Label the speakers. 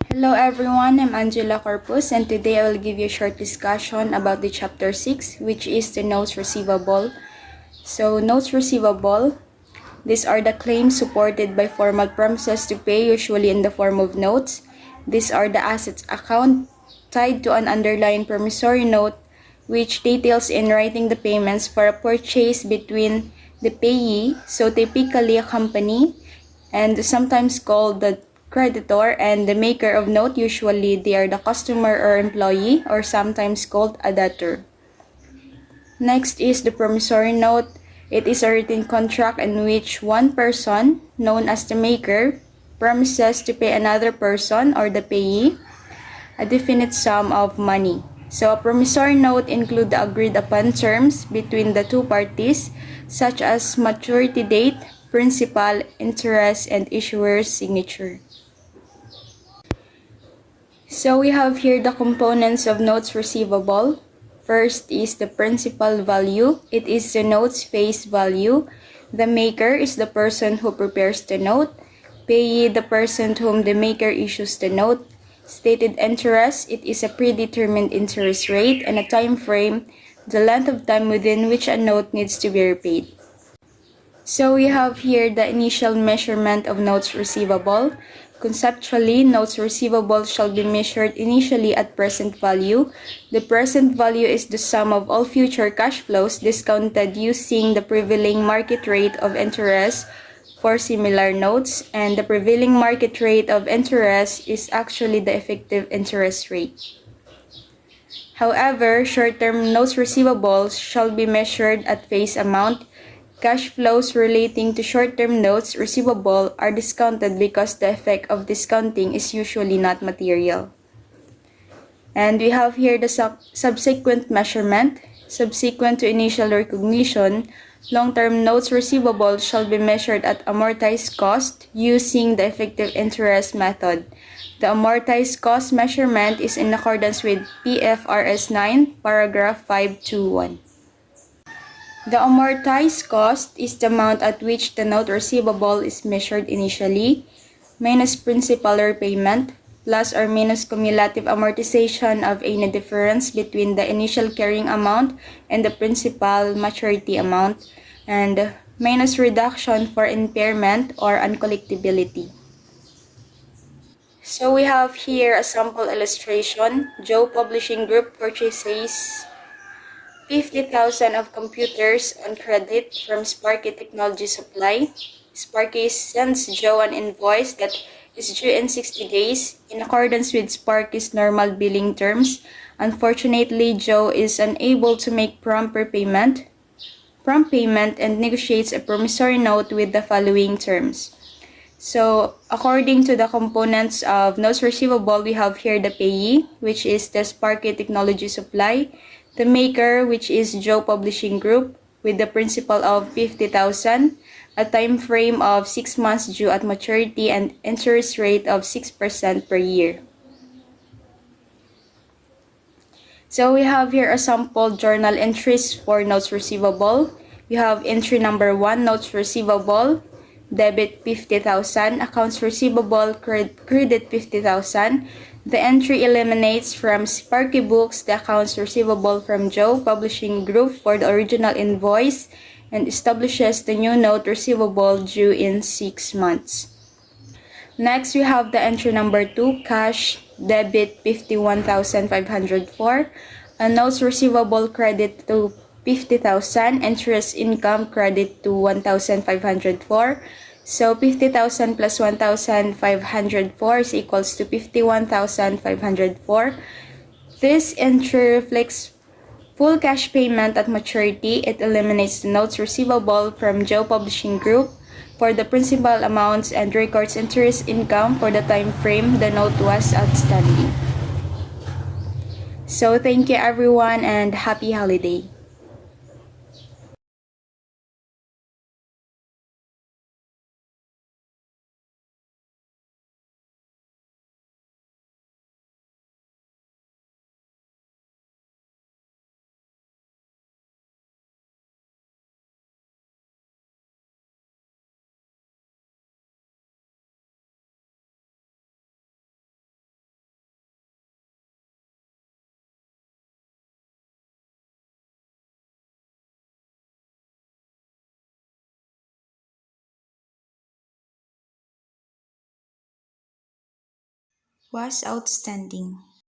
Speaker 1: Hello everyone, I'm Angela Corpus and today I will give you a short discussion about the chapter 6, which is the notes receivable. So notes receivable, these are the claims supported by formal promises to pay, usually in the form of notes. These are the assets account tied to an underlying promissory note which details in writing the payments for a purchase between the payee, so typically a company, and sometimes called the creditor, and the maker of note, usually they are the customer or employee, or sometimes called a debtor. Next is the promissory note. It is a written contract in which one person, known as the maker, promises to pay another person or the payee a definite sum of money. So a promissory note includes the agreed upon terms between the two parties, such as maturity date, principal, interest, and issuer's signature. So we have here the components of notes receivable. First is the principal value. It is the note's face value. The maker is the person who prepares the note. Payee, the person to whom the maker issues the note. Stated interest, it is a predetermined interest rate and a time frame, the length of time within which a note needs to be repaid. So we have here the initial measurement of notes receivable. Conceptually, notes receivable shall be measured initially at present value. The present value is the sum of all future cash flows discounted using the prevailing market rate of interest for similar notes, and the prevailing market rate of interest is actually the effective interest rate. However, short-term notes receivables shall be measured at face amount. Cash flows relating to short-term notes receivable are discounted because the effect of discounting is usually not material. And we have here the subsequent measurement. Subsequent to initial recognition, long-term notes receivable shall be measured at amortized cost using the effective interest method. The amortized cost measurement is in accordance with PFRS 9, paragraph 521. The amortized cost is the amount at which the note receivable is measured initially, minus principal repayment, plus or minus cumulative amortization of any difference between the initial carrying amount and the principal maturity amount, and minus reduction for impairment or uncollectibility. So we have here a sample illustration. Joe Publishing Group purchases 50,000 of computers on credit from Sparky Technology Supply. Sparky sends Joe an invoice that is due in 60 days in accordance with Sparky's normal billing terms. Unfortunately, Joe is unable to make prompt payment and negotiates a promissory note with the following terms. So, according to the components of notes receivable, we have here the payee, which is the Sparky Technology Supply, the maker, which is Joe Publishing Group, with the principal of 50,000, a time frame of 6 months due at maturity, and interest rate of 6% per year. So we have here a sample journal entries for notes receivable. We have entry number 1, notes receivable, debit 50,000, accounts receivable, credit 50,000. The entry eliminates from Sparky Books the accounts receivable from Joe Publishing Group for the original invoice and establishes the new note receivable due in 6 months. Next, we have the entry number 2, cash, debit 51,504, a notes receivable credit to 50,000, interest income credit to 1,504. So 50,000 plus 1,504 is equals to 51,504. This entry reflects full cash payment at maturity. It eliminates the notes receivable from Joe Publishing Group for the principal amounts and records interest income for the time frame the note was outstanding. So thank you everyone and happy holiday. was outstanding.